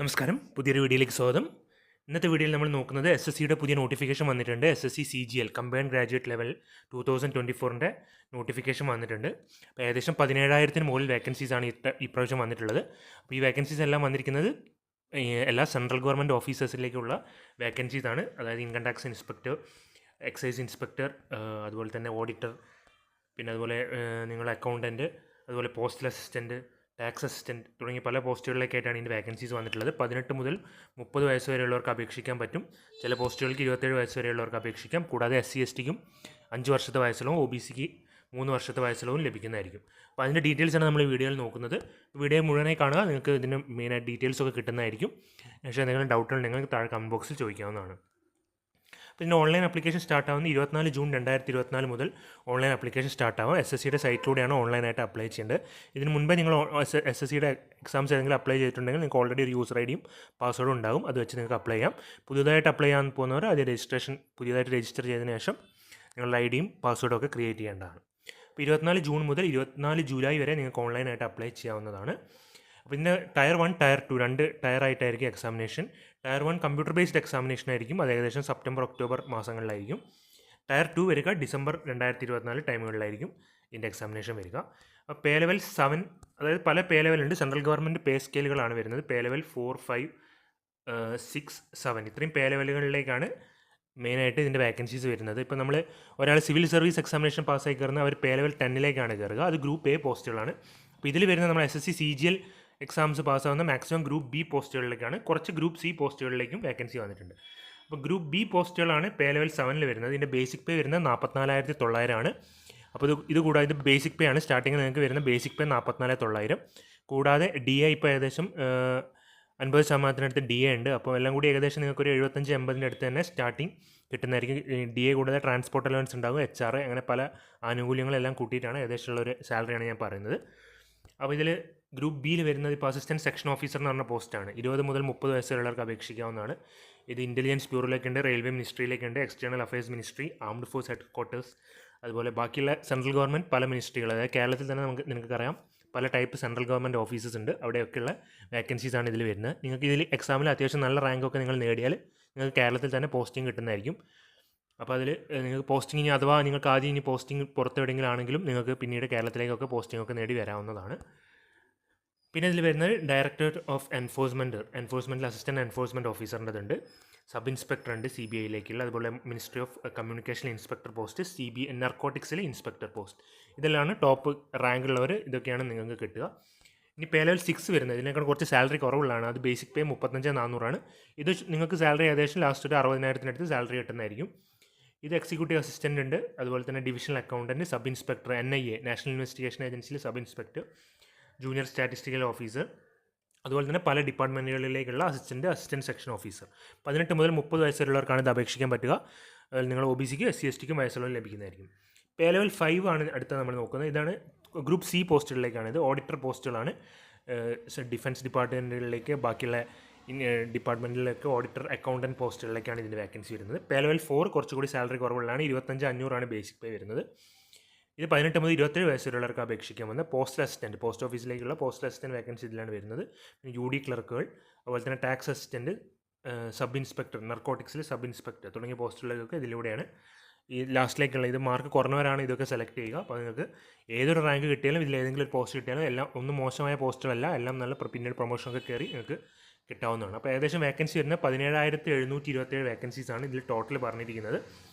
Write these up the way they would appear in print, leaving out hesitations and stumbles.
നമസ്കാരം, പുതിയൊരു വീഡിയോയിലേക്ക് സ്വാഗതം. ഇന്നത്തെ വീഡിയോയിൽ നമ്മൾ നോക്കുന്നത് SSCയുടെ പുതിയ നോട്ടിഫിക്കേഷൻ വന്നിട്ടുണ്ട്. SSC CGL combined graduate level 2024ൻ്റെ നോട്ടിഫിക്കേഷൻ വന്നിട്ടുണ്ട്. അപ്പോൾ ഏകദേശം 17,000-ന് മുകളിൽ വേക്കൻസീസാണ് ഇപ്രാവശ്യം വന്നിട്ടുള്ളത്. അപ്പോൾ ഈ വേക്കൻസീസ് എല്ലാം വന്നിരിക്കുന്നത് എല്ലാ സെൻട്രൽ ഗവൺമെൻറ് ഓഫീസേഴ്സിലേക്കുള്ള വേക്കൻസീസാണ്. അതായത് income tax inspector, excise inspector, അതുപോലെ തന്നെ ഓഡിറ്റർ, പിന്നെ അതുപോലെ നിങ്ങളുടെ അക്കൗണ്ടൻറ്റ്, അതുപോലെ പോസ്റ്റൽ അസിസ്റ്റൻറ്റ്, ടാക്സ് അസിസ്റ്റൻറ്റ് തുടങ്ങിയ പല പോസ്റ്റുകളിലേക്കായിട്ടാണ് ഇതിൻ്റെ വേക്കൻസീസ് വന്നിട്ടുള്ളത്. 18 മുതൽ 30 വയസ്സ് വരെയുള്ളവർക്ക് അപേക്ഷിക്കാൻ പറ്റും. ചില പോസ്റ്റുകൾക്ക് 27 വയസ്സ് വരെയുള്ളവർക്ക് അപേക്ഷിക്കാം. കൂടാതെ SC/STക്കും 5 വർഷത്തെ വയസ്സിലവും OBCക്ക് 3 വർഷത്തെ വയസ്സിലവും ലഭിക്കുന്നതായിരിക്കും. അപ്പോൾ അതിൻ്റെ ഡീറ്റെയിൽസാണ് നമ്മൾ ഈ വീഡിയോയിൽ നോക്കുന്നത്. വീഡിയോ മുഴുവനായി കാണുക, നിങ്ങൾക്ക് ഇതിൻ്റെ മെയിനായിട്ട് ഡീറ്റെയിൽസൊക്കെ കിട്ടുന്നതായിരിക്കും. പക്ഷേ എന്തെങ്കിലും ഡൗട്ടുണ്ടെങ്കിൽ താഴെ കമൻറ്റ് ബോക്സിൽ ചോദിക്കാവുന്നതാണ്. പിന്നെ ഓൺലൈൻ ആപ്ലിക്കേഷൻ സ്റ്റാർട്ടാവുന്ന 24 ജൂൺ 2024 മുതൽ ഓൺലൈൻ ആപ്ലിക്കേഷൻ സ്റ്റാർട്ടാവും. SSCയുടെ സൈറ്റിലൂടെയാണ് ഓൺലൈനായിട്ട് അപ്ലൈ ചെയ്യേണ്ടത്. ഇതിന് മുൻപേ നിങ്ങൾ SSCയുടെ എക്സാംസ് ഏതെങ്കിലും അപ്ലൈ ചെയ്തിട്ടുണ്ടെങ്കിൽ നിങ്ങൾക്ക് ഓൾറെഡി ഒരു യൂസർ ഐഡിയും പാസ്വേഡും ഉണ്ടാകും. അത് വെച്ച് നിങ്ങൾക്ക് അപ്ലൈ ചെയ്യാം. പുതുതായിട്ട് അപ്ലൈ ചെയ്യാൻ പോകുന്നവർ അത് പുതിയതായിട്ട് രജിസ്റ്റർ ചെയ്തതിന് ശേഷം നിങ്ങളുടെ ഐഡിയും പാസ്വേഡും ഒക്കെ ക്രിയേറ്റ് ചെയ്യേണ്ടതാണ്. അപ്പോൾ 24 ജൂൺ മുതൽ 24 ജൂലൈ വരെ നിങ്ങൾക്ക് ഓൺലൈനായിട്ട് അപ്ലൈ ചെയ്യാവുന്നതാണ്. അപ്പോൾ ഇതിൻ്റെ ടയർ 1, ടയർ 2 രണ്ട് ടയർ ആയിട്ടായിരിക്കും examination. Tier 1 computer based examination ആയിരിക്കും. അത് ഏകദേശം സെപ്റ്റംബർ, ഒക്ടോബർ മാസങ്ങളിലായിരിക്കും. ടയർ 2 വരിക ഡിസംബർ 2024 ടൈമുകളിലായിരിക്കും ഇതിൻ്റെ എക്സാമിനേഷൻ വരിക. അപ്പോൾ പേ ലെവൽ 7, അതായത് പല പേ ലെവലുണ്ട്. സെൻട്രൽ ഗവൺമെൻറ് പേ സ്കെയിലുകളാണ് വരുന്നത്. പേ ലെവൽ 4, 5, 6, 7 ഇത്രയും പേ ലെവലുകളിലേക്കാണ് മെയിനായിട്ട് ഇതിൻ്റെ വേക്കൻസീസ് വരുന്നത്. ഇപ്പോൾ നമ്മൾ ഒരാൾ സിവിൽ സർവീസ് എക്സാമിനേഷൻ പാസ്സായി കയറുന്ന അവർ പേ ലെവൽ 10ലേക്കാണ് കയറുക. അത് ഗ്രൂപ്പ് എ പോസ്റ്റുകളാണ്. അപ്പോൾ ഇതിൽ വരുന്ന നമ്മൾ SSC CGL എക്സാംസ് പാസ്സാവുന്ന മാക്സിമം ഗ്രൂപ്പ് ബി പോസ്റ്റുകളിലേക്കാണ്. കുറച്ച് ഗ്രൂപ്പ് സി പോസ്റ്റുകളിലേക്കും വേക്കൻസി വന്നിട്ടുണ്ട്. അപ്പോൾ ഗ്രൂപ്പ് ബി പോസ്റ്റുകളാണ് പേ ലെവൽ 7ൽ വരുന്നത്. ഇതിൻ്റെ ബേസിക് പേ വരുന്നത് 44,900 ആണ്. അപ്പോൾ ഇത് കൂടാതെ ഇത് ബേസിക് പേ ആണ്. സ്റ്റാർട്ടിങ് നിങ്ങൾക്ക് വരുന്ന ബേസിക് പേ 44,900. കൂടാതെ DA ഇപ്പോൾ ഏകദേശം 50% DA ഉണ്ട്. അപ്പോൾ എല്ലാം കൂടി ഏകദേശം നിങ്ങൾക്ക് ഒരു 75-80 അടുത്ത് തന്നെ സ്റ്റാർട്ടിങ് കിട്ടുന്നതായിരിക്കും. DA കൂടാതെ ട്രാൻസ്പോർട്ട് അലവൻസ് ഉണ്ടാകും, HR, അങ്ങനെ പല ആനുകൂല്യങ്ങളെല്ലാം കൂട്ടിയിട്ടാണ് ഏകദേശമുള്ളൊരു സാലറിയാണ് ഞാൻ പറയുന്നത്. അപ്പോൾ ഇതിൽ ഗ്രൂപ്പ് ബിയിൽ വരുന്നത് ഇപ്പോൾ അസിസ്റ്റൻറ്റ് സെക്ഷൻ ഓഫീസർ എന്ന് പറഞ്ഞ പോസ്റ്റാണ്. 20 മുതൽ 30 വയസ്സ് വരെയുള്ളവർക്ക് അപേക്ഷിക്കാവുന്നതാണ്. ഇത് ഇൻ്റലിജൻസ് ബ്യൂറോയിലേക്കുണ്ട്, റെയിൽവേ മിനിസ്ട്രിയിലേക്കുണ്ട്, external affairs ministry, armed force headquarters, അതുപോലെ ബാക്കിയുള്ള സെൻട്രൽ ഗവൺമെൻറ് പല മിനിസ്ട്രികൾ, അതായത് കേരളത്തിൽ തന്നെ നിങ്ങൾക്കറിയാം പല ടൈപ്പ് സെൻട്രൽ ഗവൺമെൻറ് ഓഫീസസ് ഉണ്ട്. അവിടെയൊക്കെയുള്ള വേക്കൻസീസാണ് ഇതിൽ വരുന്നത്. നിങ്ങൾക്ക് ഇതിൽ എക്സാമിൽ അത്യാവശ്യം നല്ല റാങ്കൊക്കെ നിങ്ങൾ നേടിയാൽ നിങ്ങൾക്ക് കേരളത്തിൽ തന്നെ പോസ്റ്റിംഗ് കിട്ടുന്നതായിരിക്കും. അപ്പോൾ അതിൽ നിങ്ങൾക്ക് പോസ്റ്റിംഗ് ഇനി അഥവാ നിങ്ങൾക്ക് ആദ്യം ഇനി പോസ്റ്റിംഗ് പുറത്തെവിടെയെങ്കിലും ആണെങ്കിലും നിങ്ങൾക്ക് പിന്നീട് കേരളത്തിലേക്കൊക്കെ പോസ്റ്റിംഗ് ഒക്കെ നേടി വരാവുന്നതാണ്. പിന്നെ ഇതിൽ വരുന്നത് ഡയറക്ടറേറ്റ് ഓഫ് എൻഫോഴ്സ്മെൻറ്റിൽ അസിസ്റ്റൻറ്റ് എൻഫോഴ്സ്മെൻറ്റ് ഓഫീസറിൻ്റെതുണ്ട്, സബ് ഇൻസ്പെക്ടർ ഉണ്ട് CBIയിലേക്കുള്ള, അതുപോലെ ministry of communication inspector post, നർക്കോട്ടിക്സിൽ ഇൻസ്പെക്ടർ പോസ്റ്റ്. ഇതെല്ലാം ടോപ്പ് റാങ്ക് ഉള്ളവർ ഇതൊക്കെയാണ് നിങ്ങൾക്ക് കിട്ടുക. ഇനി പേ ലെവൽ 6 വരുന്നത് ഇതിനേക്കാൾ കുറച്ച് സാലറി കുറവുള്ളതാണ്. അത് ബേസിക് പേ 35,400 ഇത് നിങ്ങൾക്ക് സാലറി ഏകദേശം ലാസ്റ്റ് ഒരു 60,000-അടുത്ത് സാലറി കിട്ടുന്നതായിരിക്കും. ഇത് എക്സിക്യൂട്ടീവ് അസിസ്റ്റൻ്റ് ഉണ്ട്, അതുപോലെ തന്നെ divisional accountant, sub inspector, NIA national investigation ഏജൻസിയിൽ sub inspector, junior statistical officer, അതുപോലെ തന്നെ പല ഡിപ്പാർട്ട്മെൻറ്റുകളിലേക്കുള്ള അസിസ്റ്റൻറ്റ് സെക്ഷൻ ഓഫീസർ. 18 മുതൽ 30 വയസ്സ് വരെയുള്ളവർക്കാണ് ഇത് അപേക്ഷിക്കാൻ പറ്റുക. നിങ്ങൾ OBCക്കും SC/STക്കും വയസ്സുള്ളവർ ലഭിക്കുന്നതായിരിക്കും. പേ ലെവൽ 5 ആണ് അടുത്ത നമ്മൾ നോക്കുന്നത്. ഇതാണ് ഗ്രൂപ്പ് സി പോസ്റ്റുകളിലേക്കാണ്. ഇത് ഓഡിറ്റർ പോസ്റ്റുകളാണ്. ഡിഫൻസ് ഡിപ്പാർട്ട്മെൻറ്റുകളിലേക്ക്, ബാക്കിയുള്ള ഡിപ്പാർട്ട്മെൻറ്റിലേക്ക് ഓഡിറ്റർ, അക്കൗണ്ടൻറ്റ് പോസ്റ്റുകളിലേക്കാണ് ഇതിൻ്റെ വേക്കൻസി വരുന്നത്. പേ ലെവൽ 4 കുറച്ചുകൂടി സാലറി കുറവുള്ളതാണ്. 25,500 ബേസിക് പേ വരുന്നത്. ഇത് 18 മുതൽ 27 വയസ്സ് വരെയുള്ളവർക്ക് അപേക്ഷിക്കാൻ വന്ന പോസ്റ്റ് അസിസ്റ്റൻറ്റ്, പോസ്റ്റ് ഓഫീസിലേക്കുള്ള പോസ്റ്റ് അസിസ്റ്റൻറ്റ് വേക്കൻസി ഇതിലാണ് വരുന്നത്. പിന്നെ UD ക്ലർക്കുകൾ, അതുപോലെ തന്നെ ടാക്സ് അസിസ്റ്റൻറ്റ്, സബ് ഇൻസ്പെക്ടർ, നർക്കോട്ടിക്സിൽ സബ് ഇൻസ്പെക്ടർ തുടങ്ങിയ പോസ്റ്റുകളിലൊക്കെ ഇതിലൂടെയാണ്. ഈ ലാസ്റ്റിലേക്കുള്ള ഇത് മാർക്ക് കുറഞ്ഞവരാണ് ഇതൊക്കെ സെലക്ട് ചെയ്യുക. അപ്പോൾ നിങ്ങൾക്ക് ഏതൊരു റാങ്ക് കിട്ടിയാലും ഇതിൽ ഏതെങ്കിലും ഒരു പോസ്റ്റ് കിട്ടിയാലും എല്ലാം ഒന്നും മോശമായ പോസ്റ്റുകളല്ല, എല്ലാം നല്ല പിന്നീട് പ്രൊമോഷനൊക്കെ കയറി നിങ്ങൾക്ക് കിട്ടാവുന്നതാണ്. അപ്പോൾ ഏകദേശം വേക്കൻസി വരുന്നത് 17,727 വേക്കൻസീസാണ് ഇതിൽ ടോട്ടൽ പറഞ്ഞിരിക്കുന്നത്.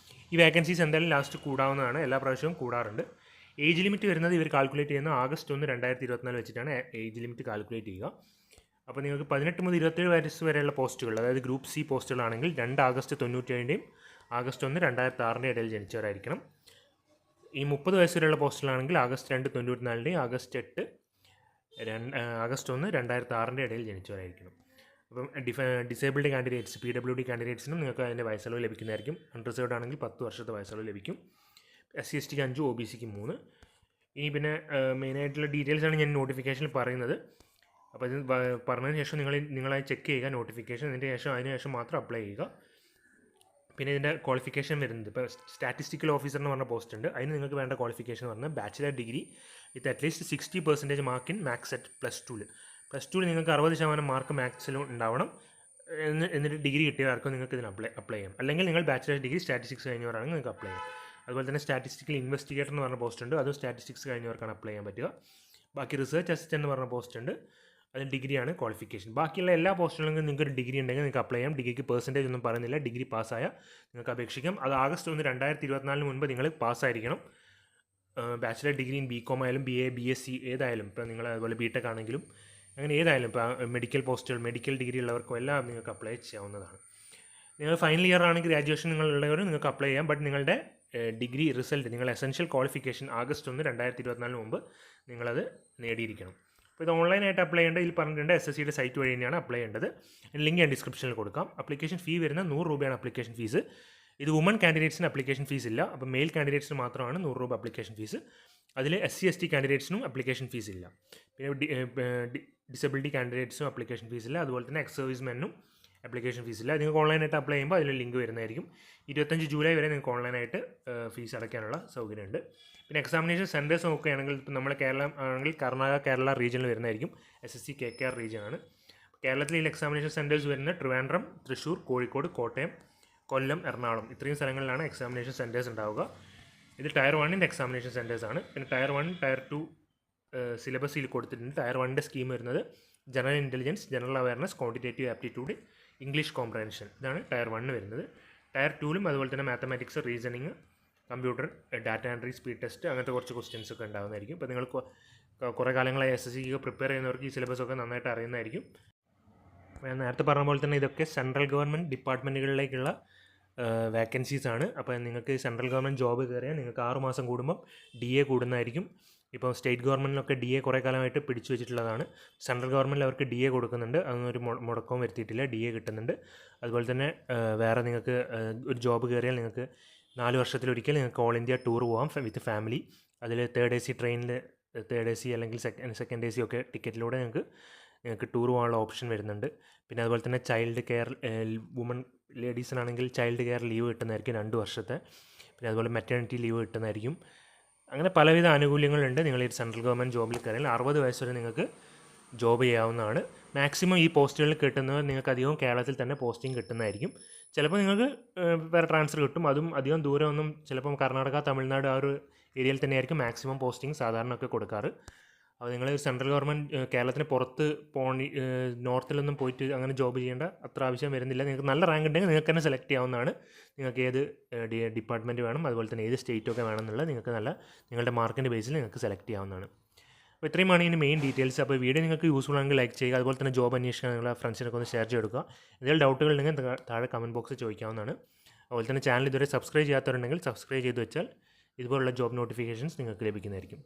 ഈ വേക്കൻസീസ് എന്തായാലും ലാസ്റ്റ് കൂടാവുന്നതാണ്, എല്ലാ പ്രാവശ്യവും കൂടാറുണ്ട്. ഏജ് ലിമിറ്റ് വരുന്നത് ഇവർ കാൽക്കുലേറ്റ് ചെയ്യുന്ന August 1, 2024 വെച്ചിട്ടാണ് ഏജ് ലിമിറ്റ് കാൽക്കുലേറ്റ് ചെയ്യുക. അപ്പോൾ നിങ്ങൾക്ക് 18 മുതൽ 27 വയസ്സ് വരെയുള്ള പോസ്റ്റുകൾ, അതായത് ഗ്രൂപ്പ് സി പോസ്റ്റുകളാണെങ്കിൽ 2 August 1997 August 1, 2006 ഇടയിൽ ജനിച്ചവരായിരിക്കണം. ഈ 30 വയസ്സ് വരെയുള്ള പോസ്റ്റുകളാണെങ്കിൽ August 2, 1994 August 1, 2006 ഇടയിൽ ജനിച്ചവരായിരിക്കണം. അപ്പം ഡിസേബിൾഡ് കാൻഡിഡേറ്റ്സ്, PWD കാൻഡിഡേറ്റ്സിനും നിങ്ങൾക്ക് അതിൻ്റെ വയസ്സളവ് ലഭിക്കുന്നതായിരിക്കും. അൺറിസർവ്ഡ് ആണെങ്കിൽ 10 വർഷത്തെ വയസ്സളവ് ലഭിക്കും. SC/STക്ക് 5, OBCക്ക് 3. ഇനി പിന്നെ മെയിനായിട്ടുള്ള ഡീറ്റെയിൽസാണ് ഞാൻ നോട്ടിഫിക്കേഷനിൽ പറയുന്നത്. അപ്പോൾ ഇത് പറഞ്ഞതിന് ശേഷം നിങ്ങളത് ചെക്ക് ചെയ്യുക നോട്ടിഫിക്കേഷൻ. അതിന് ശേഷം മാത്രം അപ്ലൈ ചെയ്യുക. പിന്നെ ഇതിൻ്റെ ക്വാളിഫിക്കേഷൻ വരുന്നത് ഇപ്പോൾ സ്റ്റാറ്റിസ്റ്റിക്കൽ ഓഫീസർ എന്ന് പറഞ്ഞ പോസ്റ്റ് ഉണ്ട്. അതിന് നിങ്ങൾക്ക് വേണ്ട ക്വാളിഫിക്കേഷൻ എന്ന് പറഞ്ഞാൽ bachelor degree with at least 60% mark in maths at +2. +2 നിങ്ങൾക്ക് 60% മാർക്ക് മാത്സിലും ഉണ്ടാവണം. എന്നിട്ട് ഡിഗ്രി കിട്ടിയവർക്കും നിങ്ങൾക്ക് ഇതിന് അപ്ലൈ ചെയ്യാം. അല്ലെങ്കിൽ നിങ്ങൾ ബാച്ചിലേഴ്സ് ഡിഗ്രി സ്റ്റാറ്റിസ്റ്റിക്സ് കഴിഞ്ഞവരാണെങ്കിൽ നിങ്ങൾക്ക് അപ്ലൈ ചെയ്യാം. അതുപോലെ തന്നെ സ്റ്റാറ്റിസ്റ്റിക്കൽ ഇൻവെസ്റ്റിഗേറ്റർ എന്ന് പറഞ്ഞ പോസ്റ്റ് ഉണ്ട്, അതും സ്റ്റാറ്റിസ്റ്റിക്സ് കഴിഞ്ഞവർക്കാണ് അപ്ലൈ ചെയ്യാൻ പറ്റുക. ബാക്കി റിസർച്ച് അസിസ്റ്റൻ്റ് എന്ന് പറഞ്ഞ പോസ്റ്റ് ഉണ്ട്, അതിന് ഡിഗ്രിയാണ് ക്വാളിഫിക്കേഷൻ. ബാക്കിയുള്ള എല്ലാ പോസ്റ്റുകളിലും നിങ്ങൾക്ക് ഒരു ഡിഗ്രി ഉണ്ടെങ്കിൽ നിങ്ങൾക്ക് അപ്ലൈ ചെയ്യാം. ഡിഗ്രിക്ക് പെർസെൻറ്റേജ് ഒന്നും പറയുന്നില്ല, ഡിഗ്രി പാസ്സായ നിങ്ങൾക്ക് അപേക്ഷിക്കാം. അത് ആഗസ്റ്റ് 1, 2024 മുൻപ് നിങ്ങൾ പാസ്സായിരിക്കണം. ബാച്ചിലർ ഡിഗ്രി ഇൻ BCom ആയാലും BA BSc ഏതായാലും, ഇപ്പോൾ നിങ്ങൾ അതുപോലെ BTech ആണെങ്കിലും അങ്ങനെ ഏതായാലും, ഇപ്പോൾ മെഡിക്കൽ പോസ്റ്റുകൾ മെഡിക്കൽ ഡിഗ്രി ഉള്ളവർക്കും എല്ലാം നിങ്ങൾക്ക് അപ്ലൈ ചെയ്യാവുന്നതാണ്. നിങ്ങൾ ഫൈനൽ ഇയർ ആണെങ്കിൽ ഗ്രാജുവേഷൻ നിങ്ങളുള്ളവർ നിങ്ങൾക്ക് അപ്ലൈ ചെയ്യാം. ബട്ട് നിങ്ങളുടെ ഡിഗ്രി റിസൾട്ട്, നിങ്ങൾ എസെൻഷ്യൽ ക്വാളിഫിക്കേഷൻ ആഗസ്റ്റ് 1, 2024 മുമ്പ് നിങ്ങളത് നേടിയിരിക്കണം. അപ്പോൾ ഇത് ഓൺലൈനായിട്ട് അപ്ലൈ ചെയ്യേണ്ടത് ഇതിൽ പറഞ്ഞിട്ടുണ്ട്. SSCയുടെ സൈറ്റ് വഴി തന്നെയാണ് അപ്ലൈ ചെയ്യേണ്ടത്. ലിങ്ക് ഞാൻ ഡിസ്ക്രിപ്ഷനിൽ കൊടുക്കാം. അപ്ലിക്കേഷൻ ഫീ വരുന്ന 100 രൂപയാണ് അപ്ലിക്കേഷൻ ഫീസ്. ഇത് വുമൺ കാൻഡിഡേറ്റ്സിന് അപ്ലിക്കേഷൻ ഫീസ് ഇല്ല. അപ്പോൾ മെയിൽ കാൻഡിഡേറ്റ്സിന് മാത്രമാണ് 100 രൂപ അപ്ലിക്കേഷൻ ഫീസ്. അതിൽ SC ST കാൻഡിഡേറ്റ്സിനും അപ്ലിക്കേഷൻ ഫീസ് ഇല്ല. പിന്നെ ഡിസബിലിറ്റി കാൻഡിഡേറ്റ്സിനും അപ്ലിക്കേഷൻ ഫീസ് ഇല്ല. അതുപോലെ തന്നെ എക്സ് സർവീസ് മെന്നും അപ്ലിക്കേഷൻ ഫീസ് ഇല്ല. നിങ്ങൾക്ക് ഓൺലൈനായിട്ട് അപ്ലൈ ചെയ്യുമ്പോൾ അതിൽ ലിങ്ക് വരുന്നതായിരിക്കും. 25 ജൂലൈ വരെ നിങ്ങൾക്ക് ഓൺലൈനായിട്ട് ഫീസ് അടയ്ക്കാനുള്ള സൗകര്യമുണ്ട്. പിന്നെ എക്സാമിനേഷൻ സെൻറ്റേഴ്സ് നോക്കുകയാണെങ്കിൽ ഇപ്പോൾ നമ്മൾ കേരളം ആണെങ്കിൽ കേരള റീജിയനിൽ വരുന്നതായിരിക്കും. SSC KKR റീജിയനാണ്. കേരളത്തിൽ ഈ എക്സാമിനേഷൻ സെൻറ്റേഴ്സ് വരുന്നത് ട്രിവാൻഡ്രം, തൃശ്ശൂർ, കോഴിക്കോട്, കോട്ടയം, കൊല്ലം, എറണാകുളം ഇത്രയും സ്ഥലങ്ങളിലാണ് എക്സാമിനേഷൻ സെൻറ്റേഴ്സ് ഉണ്ടാവുക. ഇത് ടയർ 1ൻ്റെ എക്സാമിനേഷൻ സെൻറ്റേഴ്സാണ്. പിന്നെ ടയർ 1, ടയർ 2 സിലബസിൽ കൊടുത്തിട്ടുണ്ട്. ടയർ 1ൻ്റെ സ്കീം വരുന്നത് general intelligence, general awareness, quantitative aptitude, English comprehension, ഇതാണ് ടയർ 1 വരുന്നത്. ടയർ 2ലും അതുപോലെ തന്നെ mathematics, reasoning, computer, data entry, speed test അങ്ങനത്തെ കുറച്ച് ക്വസ്റ്റ്യൻസ് ഒക്കെ ഉണ്ടാകുന്നതായിരിക്കും. ഇപ്പോൾ നിങ്ങൾ കുറേ കാലങ്ങളായി SSCക്ക് പ്രിപ്പയർ ചെയ്യുന്നവർക്ക് ഈ സിലബസൊക്കെ നന്നായിട്ട് അറിയുന്നതായിരിക്കും. ഞാൻ നേരത്തെ പറഞ്ഞ പോലെ തന്നെ ഇതൊക്കെ സെൻട്രൽ ഗവൺമെൻറ് ഡിപ്പാർട്ട്മെൻറ്റുകളിലേക്കുള്ള വേക്കൻസീസാണ്. അപ്പോൾ നിങ്ങൾക്ക് സെൻട്രൽ ഗവൺമെൻറ് ജോബ് കയറിയാൽ നിങ്ങൾക്ക് 6 മാസം കൂടുമ്പം DA കൂടുന്നതായിരിക്കും. ഇപ്പോൾ സ്റ്റേറ്റ് ഗവൺമെൻറ്റിലൊക്കെ DA കുറേ കാലമായിട്ട് പിടിച്ചു വെച്ചിട്ടുള്ളതാണ്. സെൻട്രൽ ഗവൺമെൻറ്റിൽ അവർക്ക് DA കൊടുക്കുന്നുണ്ട്, അതൊന്നൊരു മുടക്കവും വരുത്തിയിട്ടില്ല, DA കിട്ടുന്നുണ്ട്. അതുപോലെ തന്നെ വേറെ നിങ്ങൾക്ക് ഒരു ജോബ് കയറിയാൽ നിങ്ങൾക്ക് 4 വർഷത്തിലൊരിക്കൽ നിങ്ങൾക്ക് ഓൾ ഇന്ത്യ ടൂർ പോകാം വിത്ത് ഫാമിലി. അതിൽ തേർഡ് AC ട്രെയിനിൽ, തേർഡ് AC അല്ലെങ്കിൽ സെക്കൻഡ് AC ഒക്കെ ടിക്കറ്റിലൂടെ നിങ്ങൾക്ക് ടൂർ പോകാനുള്ള ഓപ്ഷൻ വരുന്നുണ്ട്. പിന്നെ അതുപോലെ തന്നെ ചൈൽഡ് കെയർ, വുമൺ ലേഡീസിനാണെങ്കിൽ ചൈൽഡ് കെയർ ലീവ് കിട്ടുന്നതായിരിക്കും 2 വർഷത്തെ. പിന്നെ അതുപോലെ മെറ്റേണിറ്റി ലീവ് കിട്ടുന്നതായിരിക്കും. അങ്ങനെ പലവിധ ആനുകൂല്യങ്ങളുണ്ട്. നിങ്ങൾ ഈ സെൻട്രൽ ഗവൺമെൻറ് ജോബിൽ കയറിയാൽ 60 വയസ്സ് വരെ നിങ്ങൾക്ക് ജോബ് ചെയ്യാവുന്നതാണ്. മാക്സിമം ഈ പോസ്റ്റുകളിൽ കിട്ടുന്നവർ നിങ്ങൾക്ക് അധികം കേരളത്തിൽ തന്നെ പോസ്റ്റിംഗ് കിട്ടുന്നതായിരിക്കും. ചിലപ്പോൾ നിങ്ങൾക്ക് വേറെ ട്രാൻസ്ഫർ കിട്ടും, അതും അധികം ദൂരമൊന്നും, ചിലപ്പം കർണാടക, തമിഴ്നാട് ആ ഒരു ഏരിയയിൽ തന്നെയായിരിക്കും മാക്സിമം പോസ്റ്റിംഗ് സാധാരണ ഒക്കെ കൊടുക്കാറ്. അപ്പോൾ നിങ്ങൾ സെൻട്രൽ ഗവൺമെൻറ് കേരളത്തിന് പുറത്ത് നോർത്തിലൊന്നും പോയിട്ട് അങ്ങനെ ജോബ് ചെയ്യേണ്ട അത്ര ആവശ്യം വരുന്നില്ല. നിങ്ങൾക്ക് നല്ല റാങ്ക് ഉണ്ടെങ്കിൽ നിങ്ങൾക്ക് തന്നെ സെലക്ട് ചെയ്യാവുന്നതാണ്. നിങ്ങൾക്ക് ഏത് ഡിപ്പാർട്ട്മെൻറ്റ് വേണം, അതുപോലെ തന്നെ ഏത് സ്റ്റേറ്റൊക്കെ വേണമെന്നുള്ളത് നിങ്ങൾക്ക് നിങ്ങളുടെ മാർക്കിൻ്റെ ബേസിൽ നിങ്ങൾക്ക് സെലക്ട് ചെയ്യാവുന്നതാണ്. അപ്പോൾ ഇത്രയുമാണ് ഇതിൻ്റെ മെയിൻ ഡീറ്റെയിൽസ്. അപ്പോൾ വീഡിയോ നിങ്ങൾക്ക് യൂസ്ഫുൾ ആണെങ്കിൽ ലൈക്ക് ചെയ്യുക. അതുപോലെ തന്നെ ജോബ് അന്വേഷിക്കാൻ നിങ്ങളുടെ ഫ്രണ്ട്സിനൊക്കെ ഒന്ന് ഷെയർ ചെയ്തെടുക്കുക. എന്തെങ്കിലും ഡൗട്ടുകൾ ഉണ്ടെങ്കിൽ താഴെ കമൻറ്റ് ബോക്സിൽ ചോദിക്കാവുന്നതാണ്. അതുപോലെ തന്നെ ചാനൽ ഇതുവരെ സബ്സ്ക്രൈബ് ചെയ്യാത്തവരുണ്ടെങ്കിൽ സബ്സ്ക്രൈബ് ചെയ്ത് വെച്ചാൽ ഇതുപോലുള്ള ജോബ് നോട്ടിഫിക്കേഷൻസ് നിങ്ങൾക്ക് ലഭിക്കുന്നതായിരിക്കും.